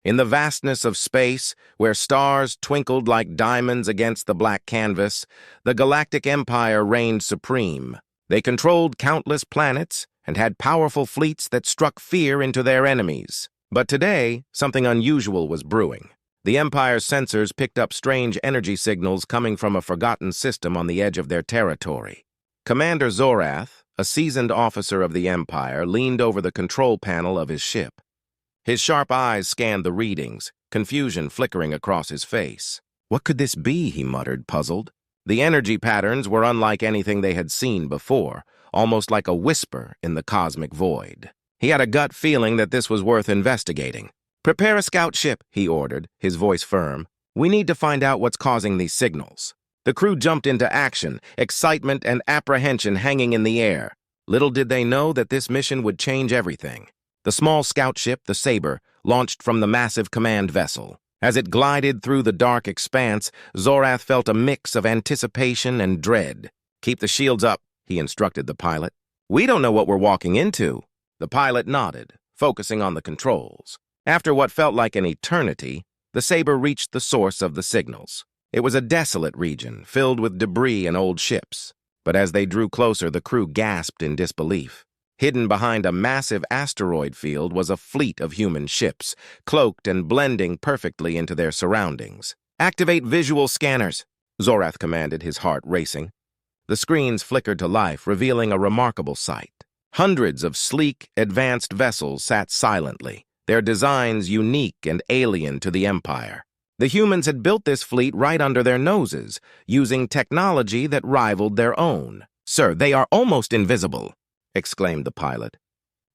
In the vastness of space, where stars twinkled like diamonds against the black canvas, the Galactic Empire reigned supreme. They controlled countless planets and had powerful fleets that struck fear into their enemies. But today, something unusual was brewing. The Empire's sensors picked up strange energy signals coming from a forgotten system on the edge of their territory. Commander Zorath, a seasoned officer of the Empire, leaned over the control panel of his ship. His sharp eyes scanned the readings, confusion flickering across his face. What could this be, he muttered, puzzled. The energy patterns were unlike anything they had seen before, almost like a whisper in the cosmic void. He had a gut feeling that this was worth investigating. "Prepare a scout ship," he ordered, his voice firm. "We need to find out what's causing these signals." The crew jumped into action, excitement and apprehension hanging in the air. Little did they know that this mission would change everything. The small scout ship, the Saber, launched from the massive command vessel. As it glided through the dark expanse, Zorath felt a mix of anticipation and dread. "Keep the shields up," he instructed the pilot. "We don't know what we're walking into." The pilot nodded, focusing on the controls. After what felt like an eternity, the Saber reached the source of the signals. It was a desolate region, filled with debris and old ships. But as they drew closer, the crew gasped in disbelief. Hidden behind a massive asteroid field was a fleet of human ships, cloaked and blending perfectly into their surroundings. "Activate visual scanners," Zorath commanded, his heart racing. The screens flickered to life, revealing a remarkable sight. Hundreds of sleek, advanced vessels sat silently, their designs unique and alien to the Empire. The humans had built this fleet right under their noses, using technology that rivaled their own. "Sir, they are almost invisible," exclaimed the pilot.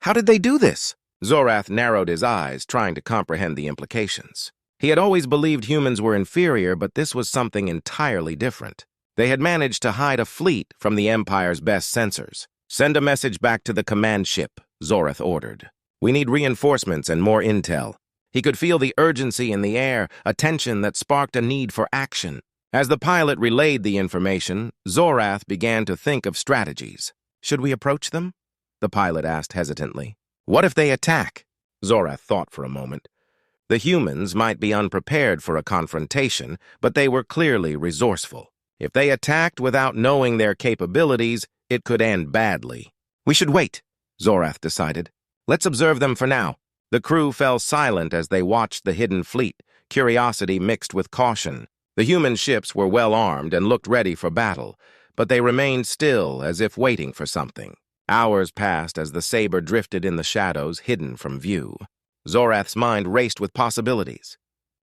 "How did they do this?" Zorath narrowed his eyes, trying to comprehend the implications. He had always believed humans were inferior, but this was something entirely different. They had managed to hide a fleet from the Empire's best sensors. "Send a message back to the command ship," Zorath ordered. "We need reinforcements and more intel." He could feel the urgency in the air, a tension that sparked a need for action. As the pilot relayed the information, Zorath began to think of strategies. "Should we approach them?" the pilot asked hesitantly. "What if they attack?" Zorath thought for a moment. The humans might be unprepared for a confrontation, but they were clearly resourceful. If they attacked without knowing their capabilities, it could end badly. "We should wait," Zorath decided. "Let's observe them for now." The crew fell silent as they watched the hidden fleet, curiosity mixed with caution. The human ships were well armed and looked ready for battle, but they remained still as if waiting for something. Hours passed as the Saber drifted in the shadows, hidden from view. Zorath's mind raced with possibilities.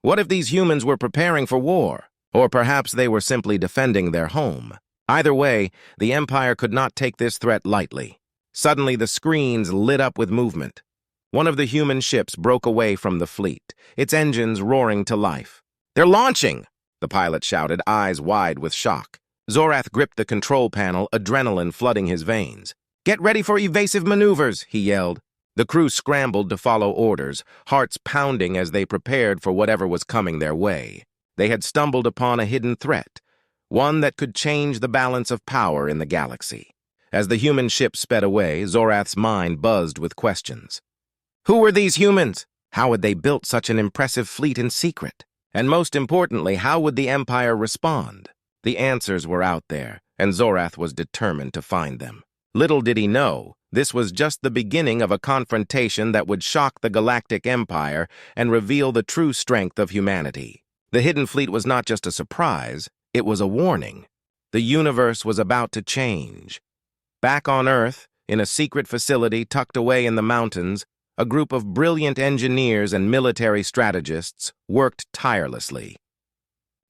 What if these humans were preparing for war? Or perhaps they were simply defending their home. Either way, the Empire could not take this threat lightly. Suddenly, the screens lit up with movement. One of the human ships broke away from the fleet, its engines roaring to life. "They're launching!" the pilot shouted, eyes wide with shock. Zorath gripped the control panel, adrenaline flooding his veins. "Get ready for evasive maneuvers," he yelled. The crew scrambled to follow orders, hearts pounding as they prepared for whatever was coming their way. They had stumbled upon a hidden threat, one that could change the balance of power in the galaxy. As the human ship sped away, Zorath's mind buzzed with questions. Who were these humans? How had they built such an impressive fleet in secret? And most importantly, how would the Empire respond? The answers were out there, and Zorath was determined to find them. Little did he know, this was just the beginning of a confrontation that would shock the Galactic Empire and reveal the true strength of humanity. The hidden fleet was not just a surprise, it was a warning. The universe was about to change. Back on Earth, in a secret facility tucked away in the mountains, a group of brilliant engineers and military strategists worked tirelessly.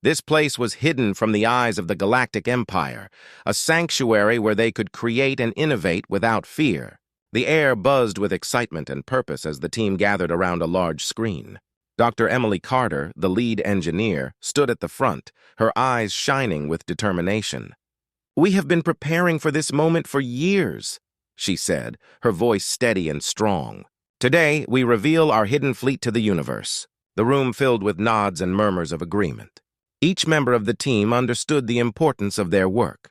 This place was hidden from the eyes of the Galactic Empire, a sanctuary where they could create and innovate without fear. The air buzzed with excitement and purpose as the team gathered around a large screen. Dr. Emily Carter, the lead engineer, stood at the front, her eyes shining with determination. "We have been preparing for this moment for years," she said, her voice steady and strong. "Today, we reveal our hidden fleet to the universe." The room filled with nods and murmurs of agreement. Each member of the team understood the importance of their work.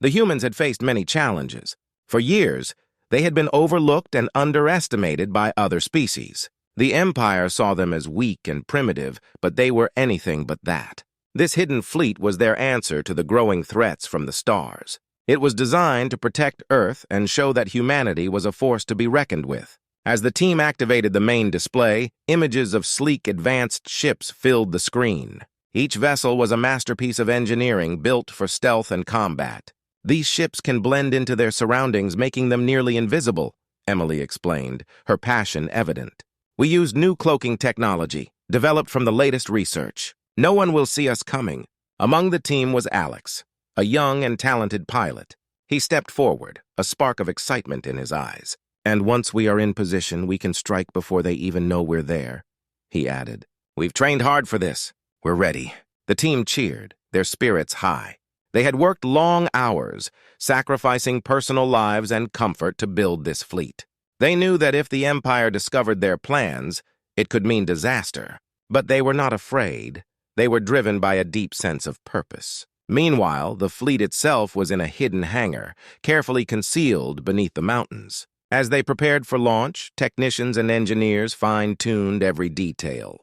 The humans had faced many challenges. For years, they had been overlooked and underestimated by other species. The Empire saw them as weak and primitive, but they were anything but that. This hidden fleet was their answer to the growing threats from the stars. It was designed to protect Earth and show that humanity was a force to be reckoned with. As the team activated the main display, images of sleek, advanced ships filled the screen. Each vessel was a masterpiece of engineering built for stealth and combat. These ships can blend into their surroundings, making them nearly invisible, Emily explained, her passion evident. We used new cloaking technology, developed from the latest research. No one will see us coming. Among the team was Alex, a young and talented pilot. He stepped forward, a spark of excitement in his eyes. And once we are in position, we can strike before they even know we're there, he added. We've trained hard for this. We're ready. The team cheered, their spirits high. They had worked long hours, sacrificing personal lives and comfort to build this fleet. They knew that if the Empire discovered their plans, it could mean disaster. But they were not afraid. They were driven by a deep sense of purpose. Meanwhile, the fleet itself was in a hidden hangar, carefully concealed beneath the mountains. As they prepared for launch, technicians and engineers fine-tuned every detail.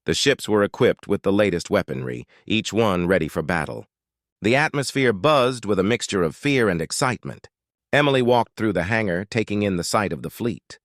The ships were equipped with the latest weaponry, each one ready for battle. The atmosphere buzzed with a mixture of fear and excitement. Emily walked through the hangar, taking in the sight of the fleet.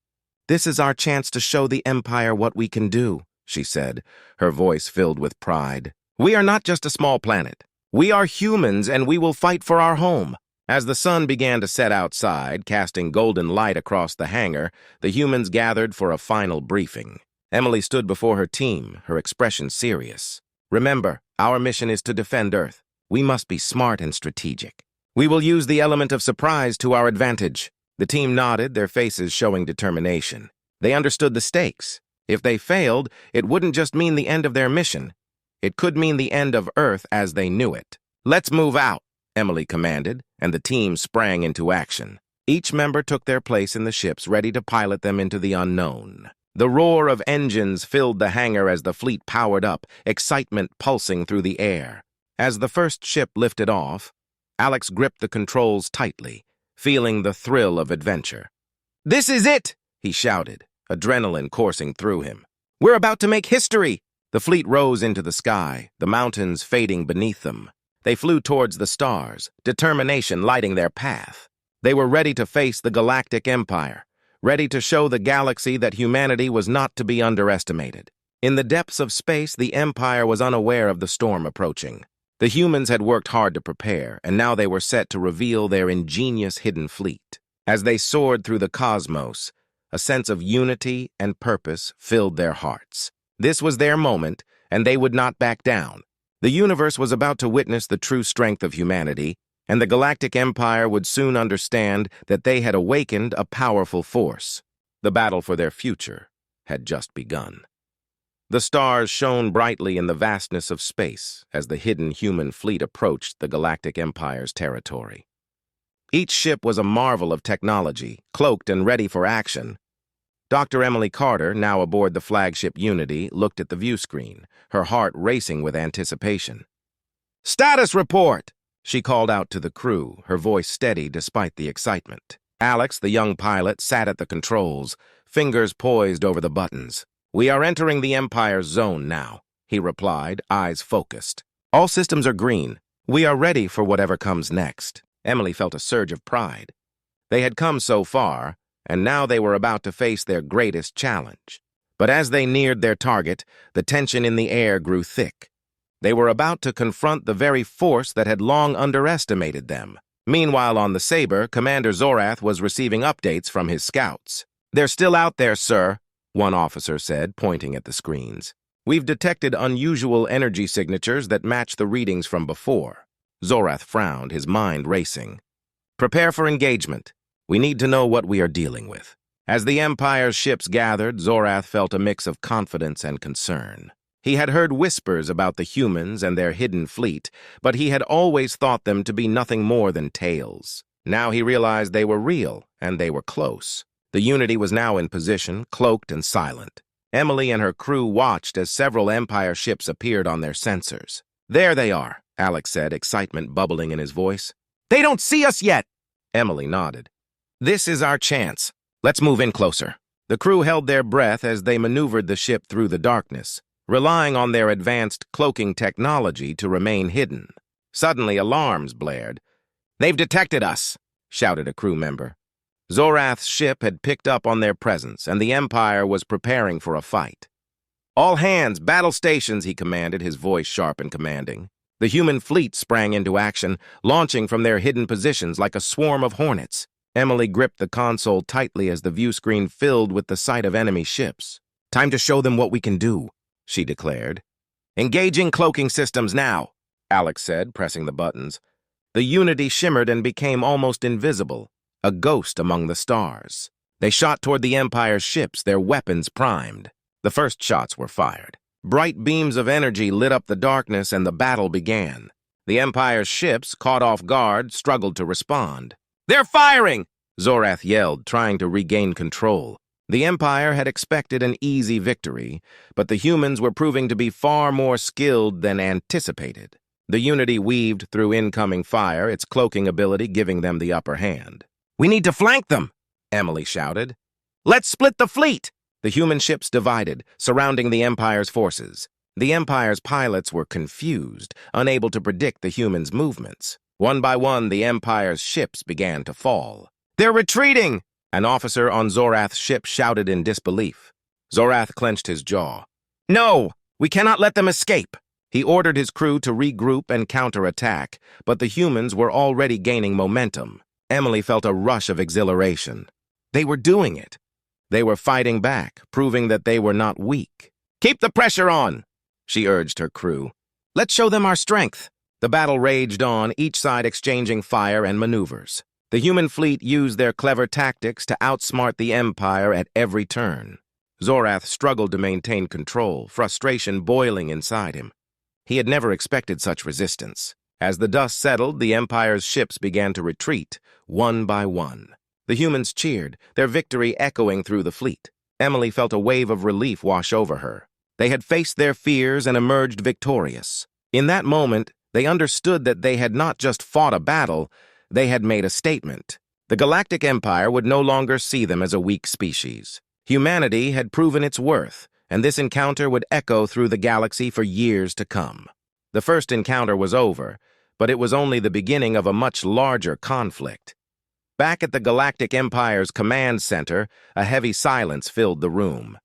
"This is our chance to show the Empire what we can do," she said, her voice filled with pride. "We are not just a small planet. We are humans, and we will fight for our home." As the sun began to set outside, casting golden light across the hangar, the humans gathered for a final briefing. Emily stood before her team, her expression serious. "Remember, our mission is to defend Earth. We must be smart and strategic. We will use the element of surprise to our advantage." The team nodded, their faces showing determination. They understood the stakes. If they failed, it wouldn't just mean the end of their mission. It could mean the end of Earth as they knew it. "Let's move out," Emily commanded, and the team sprang into action. Each member took their place in the ships, ready to pilot them into the unknown. The roar of engines filled the hangar as the fleet powered up, excitement pulsing through the air. As the first ship lifted off, Alex gripped the controls tightly, feeling the thrill of adventure. "This is it!" he shouted, adrenaline coursing through him. "We're about to make history!" The fleet rose into the sky, the mountains fading beneath them. They flew towards the stars, determination lighting their path. They were ready to face the Galactic Empire, ready to show the galaxy that humanity was not to be underestimated. In the depths of space, the Empire was unaware of the storm approaching. The humans had worked hard to prepare, and now they were set to reveal their ingenious hidden fleet. As they soared through the cosmos, a sense of unity and purpose filled their hearts. This was their moment, and they would not back down. The universe was about to witness the true strength of humanity, and the Galactic Empire would soon understand that they had awakened a powerful force. The battle for their future had just begun. The stars shone brightly in the vastness of space as the hidden human fleet approached the Galactic Empire's territory. Each ship was a marvel of technology, cloaked and ready for action. Dr. Emily Carter, now aboard the flagship Unity, looked at the view screen, her heart racing with anticipation. "Status report!" she called out to the crew, her voice steady despite the excitement. Alex, the young pilot, sat at the controls, fingers poised over the buttons. "We are entering the Empire's zone now," he replied, eyes focused. "All systems are green. We are ready for whatever comes next." Emily felt a surge of pride. They had come so far, and now they were about to face their greatest challenge. But as they neared their target, the tension in the air grew thick. They were about to confront the very force that had long underestimated them. Meanwhile, on the Saber, Commander Zorath was receiving updates from his scouts. "They're still out there, sir," one officer said, pointing at the screens. "We've detected unusual energy signatures that match the readings from before." Zorath frowned, his mind racing. "Prepare for engagement. We need to know what we are dealing with." As the Empire's ships gathered, Zorath felt a mix of confidence and concern. He had heard whispers about the humans and their hidden fleet, but he had always thought them to be nothing more than tales. Now he realized they were real, and they were close. The Unity was now in position, cloaked and silent. Emily and her crew watched as several Empire ships appeared on their sensors. "There they are," Alex said, excitement bubbling in his voice. "They don't see us yet!" Emily nodded. "This is our chance. Let's move in closer." The crew held their breath as they maneuvered the ship through the darkness, relying on their advanced cloaking technology to remain hidden. Suddenly, alarms blared. "They've detected us!" shouted a crew member. Zorath's ship had picked up on their presence, and the Empire was preparing for a fight. "All hands, battle stations," he commanded, his voice sharp and commanding. The human fleet sprang into action, launching from their hidden positions like a swarm of hornets. Emily gripped the console tightly as the view screen filled with the sight of enemy ships. "Time to show them what we can do," she declared. "Engaging cloaking systems now," Alex said, pressing the buttons. The Unity shimmered and became almost invisible, a ghost among the stars. They shot toward the Empire's ships, their weapons primed. The first shots were fired. Bright beams of energy lit up the darkness and the battle began. The Empire's ships, caught off guard, struggled to respond. "They're firing!" Zorath yelled, trying to regain control. The Empire had expected an easy victory, but the humans were proving to be far more skilled than anticipated. The Unity weaved through incoming fire, its cloaking ability giving them the upper hand. "We need to flank them!" Emily shouted. "Let's split the fleet!" The human ships divided, surrounding the Empire's forces. The Empire's pilots were confused, unable to predict the humans' movements. One by one, the Empire's ships began to fall. "They're retreating!" An officer on Zorath's ship shouted in disbelief. Zorath clenched his jaw. "No! We cannot let them escape!" He ordered his crew to regroup and counterattack, but the humans were already gaining momentum. Emily felt a rush of exhilaration. They were doing it. They were fighting back, proving that they were not weak. "Keep the pressure on," she urged her crew. "Let's show them our strength." The battle raged on, each side exchanging fire and maneuvers. The human fleet used their clever tactics to outsmart the Empire at every turn. Zorath struggled to maintain control, frustration boiling inside him. He had never expected such resistance. As the dust settled, the Empire's ships began to retreat, one by one. The humans cheered, their victory echoing through the fleet. Emily felt a wave of relief wash over her. They had faced their fears and emerged victorious. In that moment, they understood that they had not just fought a battle, they had made a statement. The Galactic Empire would no longer see them as a weak species. Humanity had proven its worth, and this encounter would echo through the galaxy for years to come. The first encounter was over, but it was only the beginning of a much larger conflict. Back at the Galactic Empire's command center, a heavy silence filled the room.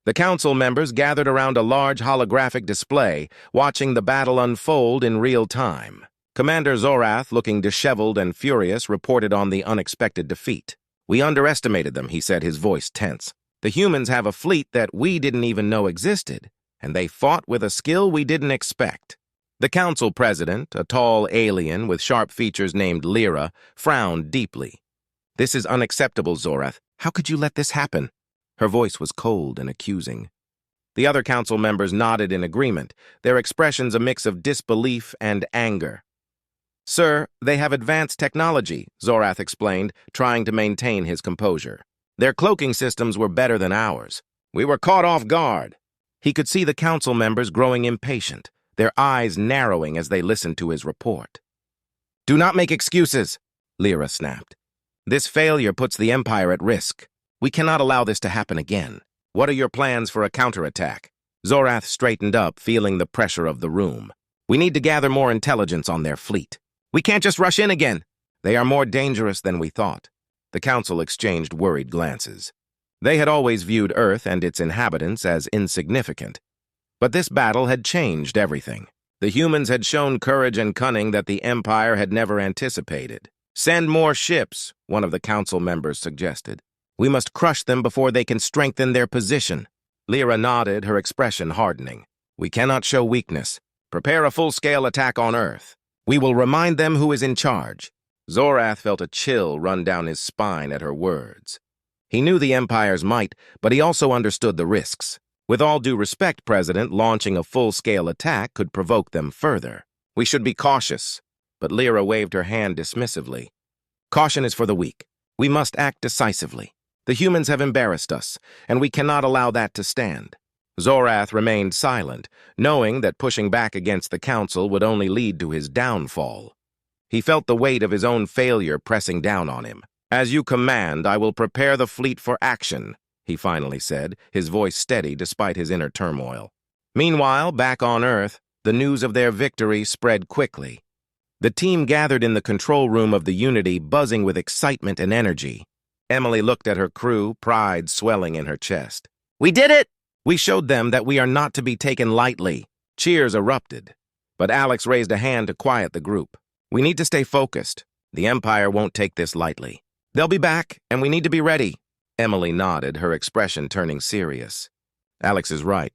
The council members gathered around a large holographic display, watching the battle unfold in real time. Commander Zorath, looking disheveled and furious, reported on the unexpected defeat. "We underestimated them," he said, his voice tense. "The humans have a fleet that we didn't even know existed, and they fought with a skill we didn't expect." The council president, a tall alien with sharp features named Lyra, frowned deeply. "This is unacceptable, Zorath. How could you let this happen?" Her voice was cold and accusing. The other council members nodded in agreement, their expressions a mix of disbelief and anger. "Sir, they have advanced technology," Zorath explained, trying to maintain his composure. "Their cloaking systems were better than ours. We were caught off guard." He could see the council members growing impatient, their eyes narrowing as they listened to his report. "Do not make excuses," Lyra snapped. "This failure puts the Empire at risk. We cannot allow this to happen again. What are your plans for a counterattack?" Zorath straightened up, feeling the pressure of the room. "We need to gather more intelligence on their fleet. We can't just rush in again. They are more dangerous than we thought." The council exchanged worried glances. They had always viewed Earth and its inhabitants as insignificant. But this battle had changed everything. The humans had shown courage and cunning that the Empire had never anticipated. "Send more ships," one of the council members suggested. "We must crush them before they can strengthen their position." Lyra nodded, her expression hardening. "We cannot show weakness. Prepare a full-scale attack on Earth. We will remind them who is in charge." Zorath felt a chill run down his spine at her words. He knew the Empire's might, but he also understood the risks. With all due respect, President, launching a full-scale attack could provoke them further. "We should be cautious." But Lyra waved her hand dismissively. "Caution is for the weak. We must act decisively. The humans have embarrassed us, and we cannot allow that to stand." Zorath remained silent, knowing that pushing back against the council would only lead to his downfall. He felt the weight of his own failure pressing down on him. "As you command, I will prepare the fleet for action." he finally said, his voice steady despite his inner turmoil. Meanwhile, back on Earth, the news of their victory spread quickly. The team gathered in the control room of the Unity, buzzing with excitement and energy. Emily looked at her crew, pride swelling in her chest. "We did it!" "We showed them that we are not to be taken lightly." Cheers erupted. But Alex raised a hand to quiet the group. "We need to stay focused. The Empire won't take this lightly. They'll be back, and we need to be ready." Emily nodded, her expression turning serious. "Alex is right.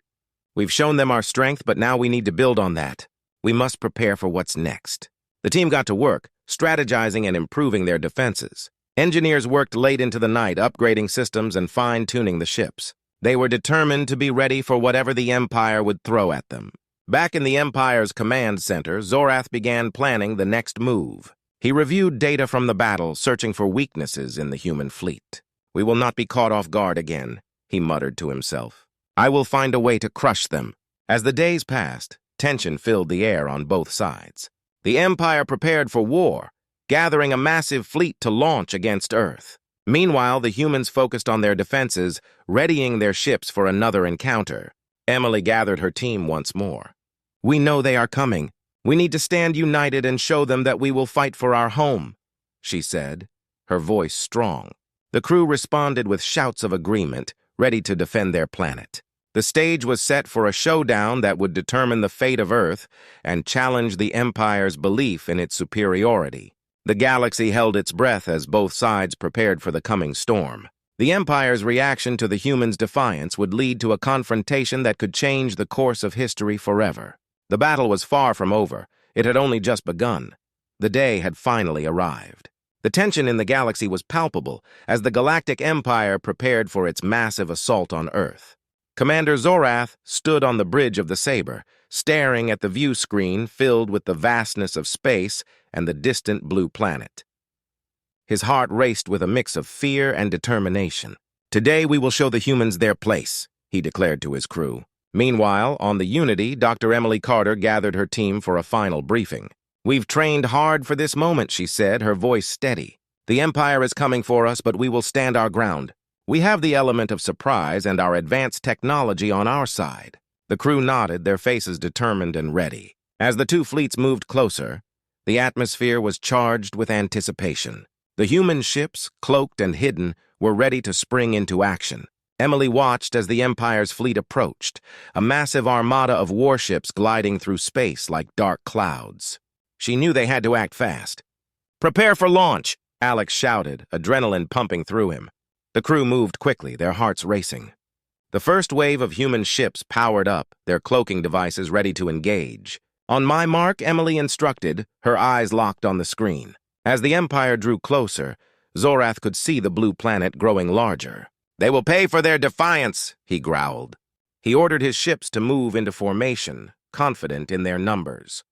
We've shown them our strength, but now we need to build on that. We must prepare for what's next." The team got to work, strategizing and improving their defenses. Engineers worked late into the night, upgrading systems and fine-tuning the ships. They were determined to be ready for whatever the Empire would throw at them. Back in the Empire's command center, Zorath began planning the next move. He reviewed data from the battle, searching for weaknesses in the human fleet. "We will not be caught off guard again," he muttered to himself. "I will find a way to crush them." As the days passed, tension filled the air on both sides. The Empire prepared for war, gathering a massive fleet to launch against Earth. Meanwhile, the humans focused on their defenses, readying their ships for another encounter. Emily gathered her team once more. "We know they are coming. We need to stand united and show them that we will fight for our home," she said, her voice strong. The crew responded with shouts of agreement, ready to defend their planet. The stage was set for a showdown that would determine the fate of Earth and challenge the Empire's belief in its superiority. The galaxy held its breath as both sides prepared for the coming storm. The Empire's reaction to the humans' defiance would lead to a confrontation that could change the course of history forever. The battle was far from over. It had only just begun. The day had finally arrived. The tension in the galaxy was palpable as the Galactic Empire prepared for its massive assault on Earth. Commander Zorath stood on the bridge of the Saber, staring at the view screen filled with the vastness of space and the distant blue planet. His heart raced with a mix of fear and determination. "Today we will show the humans their place," he declared to his crew. Meanwhile, on the Unity, Dr. Emily Carter gathered her team for a final briefing. "We've trained hard for this moment," she said, her voice steady. "The Empire is coming for us, but we will stand our ground. We have the element of surprise and our advanced technology on our side." The crew nodded, their faces determined and ready. As the two fleets moved closer, the atmosphere was charged with anticipation. The human ships, cloaked and hidden, were ready to spring into action. Emily watched as the Empire's fleet approached, a massive armada of warships gliding through space like dark clouds. She knew they had to act fast. "Prepare for launch," Alex shouted, adrenaline pumping through him. The crew moved quickly, their hearts racing. The first wave of human ships powered up, their cloaking devices ready to engage. "On my mark," Emily instructed, her eyes locked on the screen. As the Empire drew closer, Zorath could see the blue planet growing larger. "They will pay for their defiance," he growled. He ordered his ships to move into formation, confident in their numbers.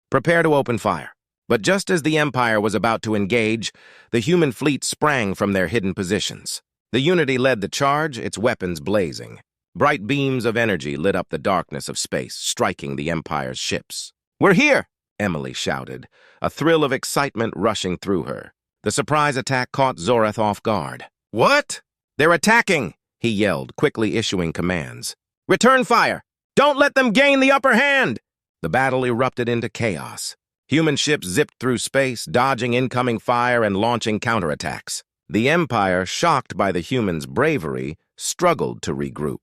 "Prepare to open fire." But just as the Empire was about to engage, the human fleet sprang from their hidden positions. The Unity led the charge, its weapons blazing. Bright beams of energy lit up the darkness of space, striking the Empire's ships. "We're here!" Emily shouted, a thrill of excitement rushing through her. The surprise attack caught Zorath off guard. "What?" "They're attacking!" he yelled, quickly issuing commands. "Return fire! Don't let them gain the upper hand!" The battle erupted into chaos. Human ships zipped through space, dodging incoming fire and launching counterattacks. The Empire, shocked by the humans' bravery, struggled to regroup.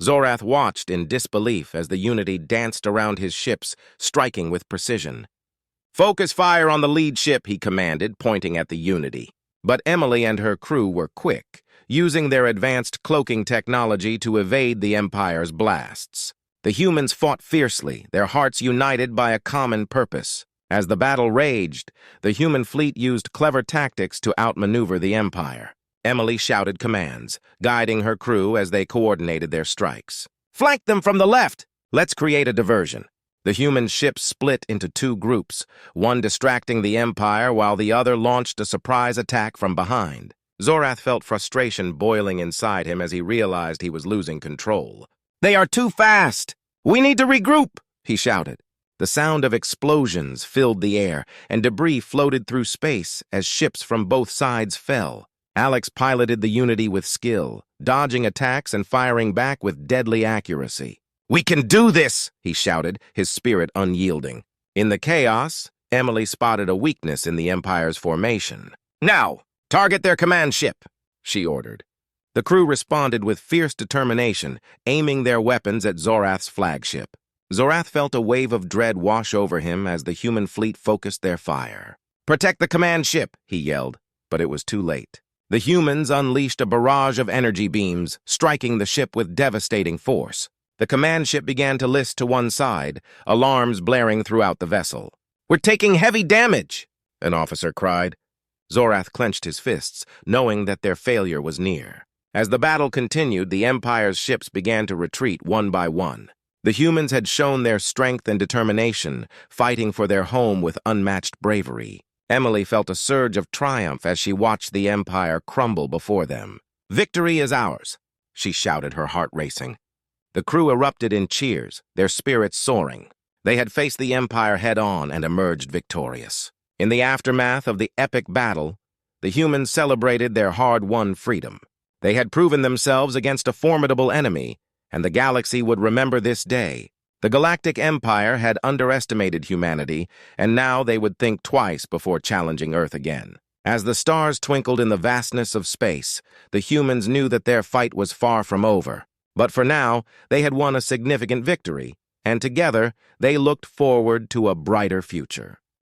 Zorath watched in disbelief as the Unity danced around his ships, striking with precision. "Focus fire on the lead ship," he commanded, pointing at the Unity. But Emily and her crew were quick, using their advanced cloaking technology to evade the Empire's blasts. The humans fought fiercely, their hearts united by a common purpose. As the battle raged, the human fleet used clever tactics to outmaneuver the Empire. Emily shouted commands, guiding her crew as they coordinated their strikes. "Flank them from the left! Let's create a diversion." The human ships split into two groups, one distracting the Empire while the other launched a surprise attack from behind. Zorath felt frustration boiling inside him as he realized he was losing control. "They are too fast! We need to regroup!" he shouted. The sound of explosions filled the air, and debris floated through space as ships from both sides fell. Alex piloted the Unity with skill, dodging attacks and firing back with deadly accuracy. "We can do this!" he shouted, his spirit unyielding. In the chaos, Emily spotted a weakness in the Empire's formation. "Now, target their command ship," she ordered. The crew responded with fierce determination, aiming their weapons at Zorath's flagship. Zorath felt a wave of dread wash over him as the human fleet focused their fire. "Protect the command ship," he yelled, but it was too late. The humans unleashed a barrage of energy beams, striking the ship with devastating force. The command ship began to list to one side, alarms blaring throughout the vessel. "We're taking heavy damage," an officer cried. Zorath clenched his fists, knowing that their failure was near. As the battle continued, the Empire's ships began to retreat one by one. The humans had shown their strength and determination, fighting for their home with unmatched bravery. Emily felt a surge of triumph as she watched the Empire crumble before them. "Victory is ours," she shouted, her heart racing. The crew erupted in cheers, their spirits soaring. They had faced the Empire head-on and emerged victorious. In the aftermath of the epic battle, the humans celebrated their hard-won freedom. They had proven themselves against a formidable enemy, and the galaxy would remember this day. The Galactic Empire had underestimated humanity, and now they would think twice before challenging Earth again. As the stars twinkled in the vastness of space, the humans knew that their fight was far from over. But for now, they had won a significant victory, and together they looked forward to a brighter future.